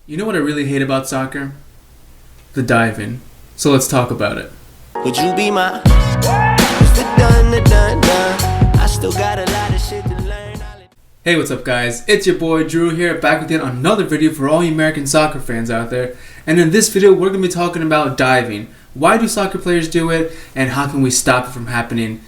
You know what I really hate about soccer? The diving. So let's talk about it. Would you be my Mr. Dun? I still got a lot of shit to learn. Hey, what's up guys? It's your boy Drew here, back with yet another video for all you American soccer fans out there. And in this video, we're going to be talking about diving. Why do soccer players do it? And how can we stop it from happening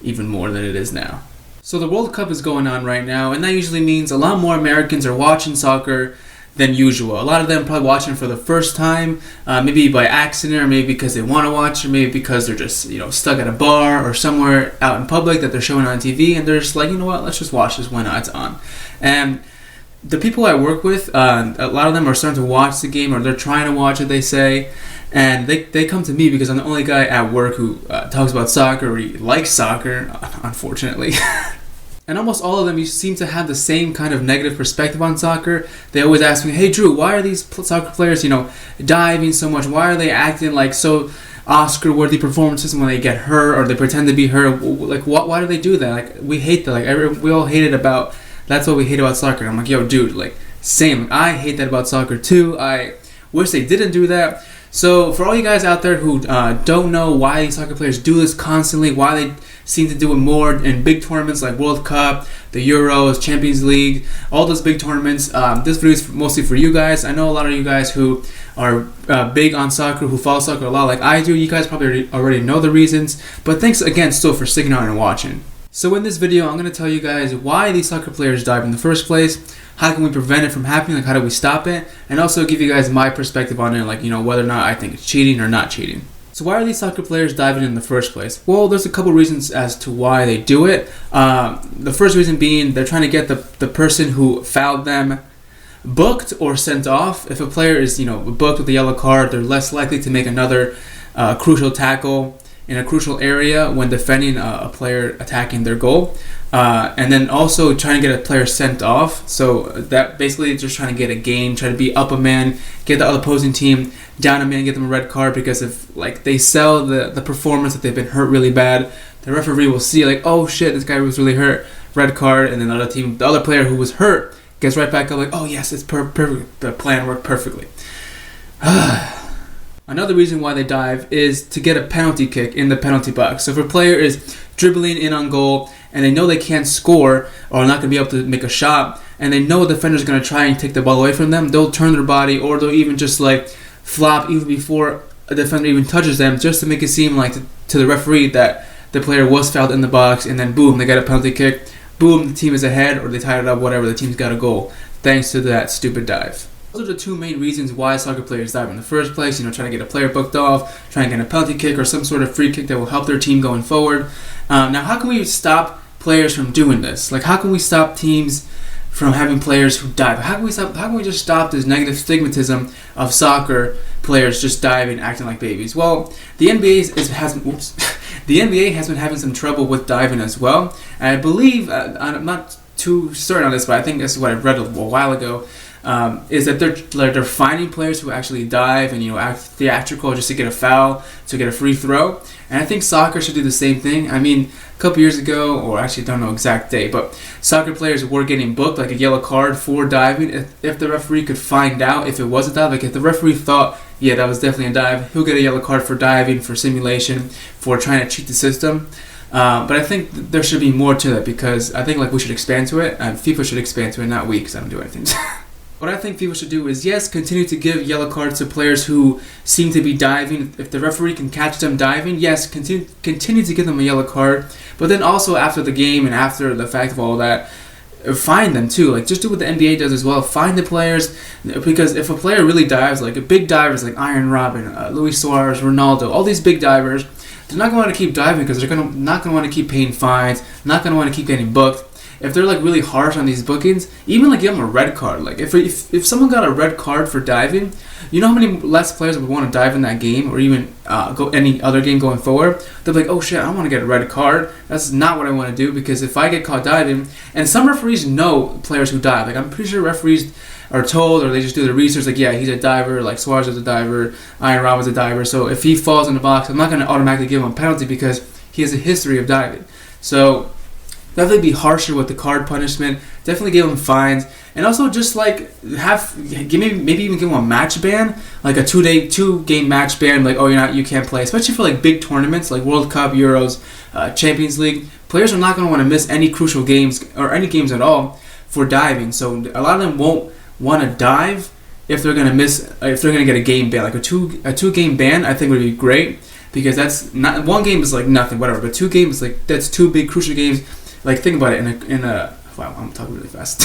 even more than it is now? So the World Cup is going on right now, and that usually means a lot more Americans are watching soccer than usual. A lot of them probably watching for the first time, maybe by accident, or maybe because they want to watch, or maybe because they're just stuck at a bar or somewhere out in public that they're showing on TV, and they're just like, you know what, let's just watch this, why not, it's on. And the people I work with, a lot of them are starting to watch the game, or they're trying to watch it, they say, and they come to me because I'm the only guy at work who talks about soccer, or he likes soccer, unfortunately. And almost all of them, you seem to have the same kind of negative perspective on soccer. They always ask me, hey Drew, why are these soccer players, diving so much? Why are they acting like so Oscar-worthy performances when they get hurt, or they pretend to be hurt? Like, why do they do that? Like, we hate that. Like, we all hate it about, that's what we hate about soccer. And I'm like, yo, dude, like, same. I hate that about soccer too. I wish they didn't do that. So for all you guys out there who don't know why these soccer players do this constantly, why they seem to do it more in big tournaments like World Cup, the Euros, Champions League, all those big tournaments, this video is mostly for you guys. I know a lot of you guys who are big on soccer, who follow soccer a lot like I do. You guys probably already know the reasons, but thanks again still for sticking on and watching. So in this video, I'm going to tell you guys why these soccer players dive in the first place, how can we prevent it from happening, like how do we stop it, and also give you guys my perspective on it, like whether or not I think it's cheating or not cheating. So why are these soccer players diving in the first place? Well, there's a couple reasons as to why they do it. The first reason being they're trying to get the person who fouled them booked or sent off. If a player is booked with a yellow card, they're less likely to make another crucial tackle in a crucial area when defending a player attacking their goal. And then also trying to get a player sent off. So that basically just trying to get a game, try to be up a man, get the other opposing team down a man, get them a red card, because if they sell the performance that they've been hurt really bad, the referee will see oh shit, this guy was really hurt, red card, and then the other player who was hurt gets right back up oh yes, it's perfect, the plan worked perfectly. Another reason why they dive is to get a penalty kick in the penalty box. So if a player is dribbling in on goal and they know they can't score or not going to be able to make a shot, and they know a defender's going to try and take the ball away from them, they'll turn their body, or they'll even just flop even before a defender even touches them, just to make it seem like to the referee that the player was fouled in the box, and then boom, they get a penalty kick, boom, the team is ahead, or they tie it up, whatever, the team's got a goal thanks to that stupid dive. Those are the two main reasons why soccer players dive in the first place. Trying to get a player booked off, trying to get a penalty kick or some sort of free kick that will help their team going forward. Now, how can we stop players from doing this? How can we stop teams from having players who dive? How can we just stop this negative stigmatism of soccer players just diving, acting like babies? Well, the NBA has been having some trouble with diving as well. And I believe, I'm not too certain on this, but I think this is what I read a while ago. Is that they're finding players who actually dive and act theatrical just to get a foul, to get a free throw. And I think soccer should do the same thing. I mean, a couple years ago, or actually I don't know exact date, but soccer players were getting booked a yellow card for diving. If the referee could find out if it was a dive, if the referee thought, yeah, that was definitely a dive, he'll get a yellow card for diving, for simulation, for trying to cheat the system. But I think there should be more to that, because I think we should expand to it, and FIFA should expand to it, not we, because I don't do anything. What I think people should do is, yes, continue to give yellow cards to players who seem to be diving. If the referee can catch them diving, yes, continue to give them a yellow card. But then also after the game and after the fact of all that, fine them too. Just do what the NBA does as well. Find the players, because if a player really dives, a big divers like Iron Robin, Luis Suarez, Ronaldo, all these big divers, they're not going to want to keep diving because they're not going to want to keep paying fines, not going to want to keep getting booked. If they're really harsh on these bookings, even give them a red card. If someone got a red card for diving, you know how many less players would want to dive in that game, or even go any other game going forward? They're like, oh shit, I don't want to get a red card. That's not what I want to do, because if I get caught diving, and some referees know players who dive. I'm pretty sure referees are told, or they just do the research. Yeah, he's a diver. Suarez is a diver. Iron Robin's a diver. So if he falls in the box, I'm not going to automatically give him a penalty because he has a history of diving. So definitely be harsher with the card punishment. definitely give them fines, and also just like maybe even give them a match ban, like a 2-game match ban. Like, oh, you can't play, especially for like big tournaments like World Cup, Euros, Champions League. Players are not going to want to miss any crucial games or any games at all for diving. So a lot of them won't want to dive if they're going to get a game ban. Like a 2-game ban, I think would be great, because that's not, 1 game is like nothing, whatever, but 2 games, like, that's 2 big crucial games. Like, think about it, in a wow, I'm talking really fast.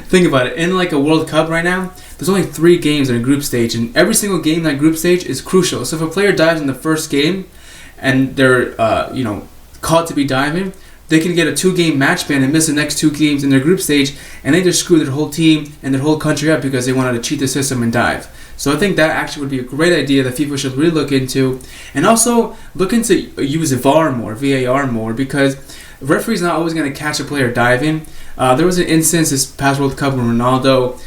Think about it, in like a World Cup right now, there's only 3 games in a group stage, and every single game in that group stage is crucial. So if a player dives in the first game and they're caught to be diving, they can get a 2-game match ban and miss the next 2 games in their group stage, and they just screw their whole team and their whole country up because they wanted to cheat the system and dive. So I think that actually would be a great idea that FIFA should really look into, and also look into use VAR more, because referees not always going to catch a player diving. There was an instance this past World Cup when Ronaldo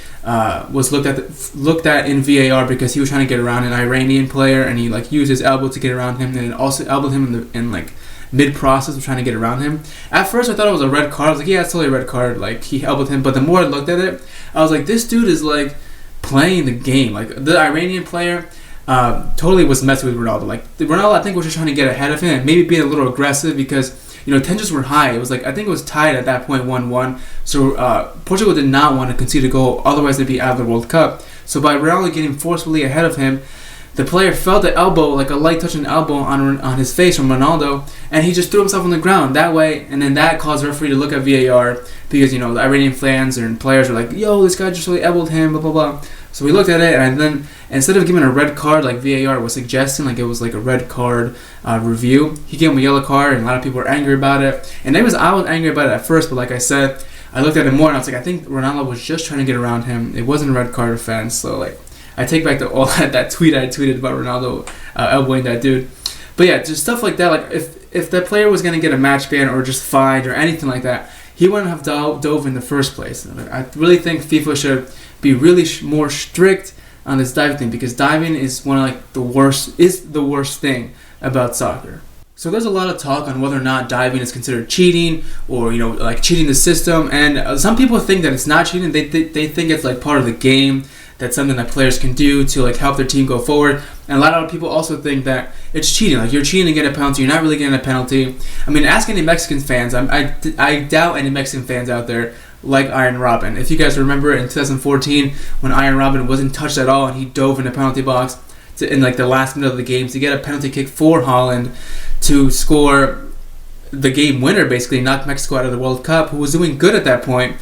was looked at in VAR because he was trying to get around an Iranian player, and he like used his elbow to get around him, and also elbowed him in like mid-process of trying to get around him. At first I thought it was a red card. I was like, yeah, it's totally a red card, like he elbowed him. But the more I looked at it, I was like, this dude is like playing the game. Like, the Iranian player totally was messing with Ronaldo. Like, Ronaldo, I think, was just trying to get ahead of him and maybe being a little aggressive, because tensions were high. It was like, I think it was tied at that point, 1-1. So Portugal did not want to concede a goal, otherwise they'd be out of the World Cup. So by Ronaldo getting forcefully ahead of him, the player felt the elbow, like a light touch an elbow on his face from Ronaldo, and he just threw himself on the ground that way, and then that caused the referee to look at VAR, because the Iranian fans and players were like, yo, this guy just really elbowed him, blah blah blah. So we looked at it, and then instead of giving a red card like VAR was suggesting, like it was like a red card review, he gave him a yellow card, and a lot of people were angry about it. And I was angry about it at first, but like I said, I looked at it more, and I was like, I think Ronaldo was just trying to get around him. It wasn't a red card offense, so like, I take back all that tweet I tweeted about Ronaldo elbowing that dude. But yeah, just stuff like that. Like, if that player was going to get a match ban or just fined or anything like that, he wouldn't have dove in the first place. I really think FIFA should be really more strict on this diving thing, because diving is one of like the worst thing about soccer. So there's a lot of talk on whether or not diving is considered cheating, or like cheating the system. And some people think that it's not cheating. They think it's like part of the game. That's something that players can do to like help their team go forward. And a lot of people also think that it's cheating. Like, you're cheating to get a penalty. You're not really getting a penalty. I mean, ask any Mexican fans. I doubt any Mexican fans out there like Iron Robin. If you guys remember in 2014 when Iron Robin wasn't touched at all and he dove in the penalty box in like the last minute of the game to get a penalty kick for Holland to score the game winner, basically knock Mexico out of the World Cup, who was doing good at that point.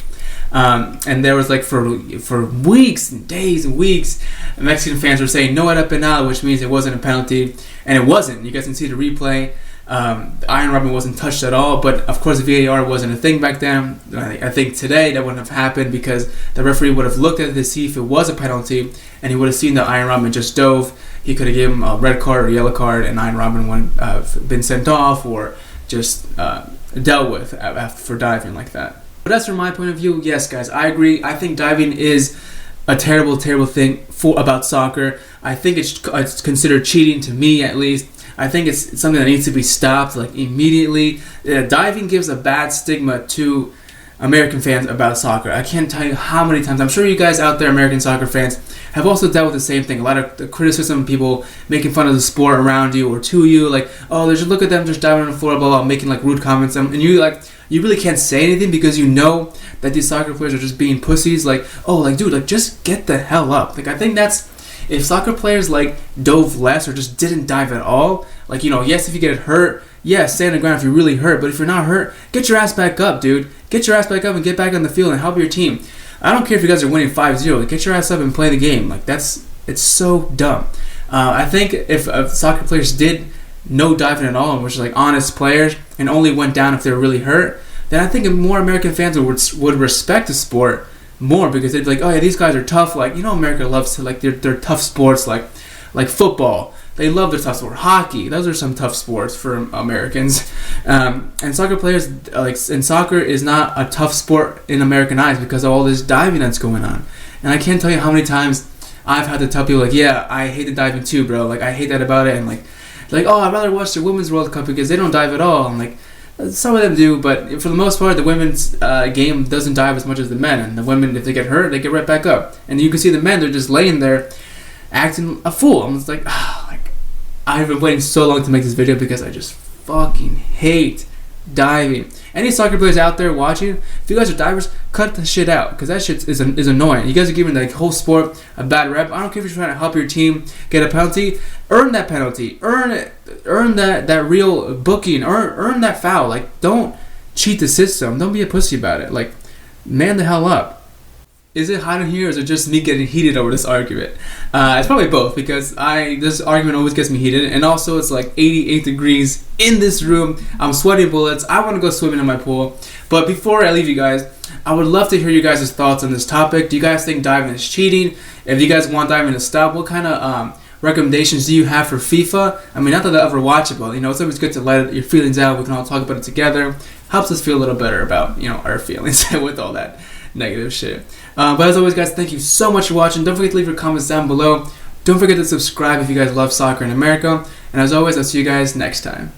And there was like for weeks and days and weeks, Mexican fans were saying no era penal, which means it wasn't a penalty, and it wasn't. You guys can see the replay. Iron Robin wasn't touched at all, but of course VAR wasn't a thing back then. I think today that wouldn't have happened, because the referee would have looked at it to see if it was a penalty, and he would have seen that Iron Robin just dove. He could have given him a red card or yellow card, and Iron Robin wouldn't have been sent off or just dealt with for diving like that. But as from my point of view, yes, guys, I agree. I think diving is a terrible, terrible thing about soccer. I think it's considered cheating, to me at least. I think it's something that needs to be stopped like immediately. Diving gives a bad stigma to American fans about soccer. I can't tell you how many times. I'm sure you guys out there, American soccer fans, have also dealt with the same thing. A lot of the criticism, people making fun of the sport around you or to you, like, oh, there's look at them just diving on the floor, blah blah, making like rude comments, and you really can't say anything because you know that these soccer players are just being pussies. Like, oh, like, dude, like, just get the hell up. Like, I think that's, if soccer players like dove less or just didn't dive at all, like, yes, if you get hurt, yeah, stay on the ground if you're really hurt. But if you're not hurt, get your ass back up, dude. Get your ass back up and get back on the field and help your team. I don't care if you guys are winning 5-0. Get your ass up and play the game. Like, it's so dumb. I think if soccer players did no diving at all, and which is like honest players, and only went down if they were really hurt, then I think more American fans would respect the sport more, because they'd be like, oh yeah, these guys are tough. Like, America loves to, like, they're tough sports, like football. They love their tough sport. Hockey, those are some tough sports for Americans. And soccer players, and soccer is not a tough sport in American eyes because of all this diving that's going on. And I can't tell you how many times I've had to tell people, like, yeah, I hate the diving too, bro. Like, I hate that about it. And like, oh, I'd rather watch the Women's World Cup because they don't dive at all. I'm like, Some of them do, but for the most part, the women's game doesn't dive as much as the men. And the women, if they get hurt, they get right back up. And you can see the men; they're just laying there, acting a fool. I'm just like, I've been waiting so long to make this video because I just fucking hate diving. Any soccer players out there watching, if you guys are divers, cut the shit out, because that shit is annoying. You guys are giving the whole sport a bad rep. I don't care if you're trying to help your team get a penalty. Earn that penalty. Earn that real booking. Earn that foul. Like, don't cheat the system. Don't be a pussy about it. Like, man the hell up. Is it hot in here, or is it just me getting heated over this argument? It's probably both, because this argument always gets me heated, and also it's like 88 degrees in this room. I'm sweating bullets. I want to go swimming in my pool. But before I leave you guys, I would love to hear you guys' thoughts on this topic. Do you guys think diving is cheating? If you guys want diving to stop, what kind of recommendations do you have for FIFA? I mean, not that I ever watch it, but it's always good to let your feelings out. We can all talk about it together. Helps us feel a little better about our feelings with all that negative shit. But as always, guys, thank you so much for watching. Don't forget to leave your comments down below. Don't forget to subscribe if you guys love soccer in America. And as always, I'll see you guys next time.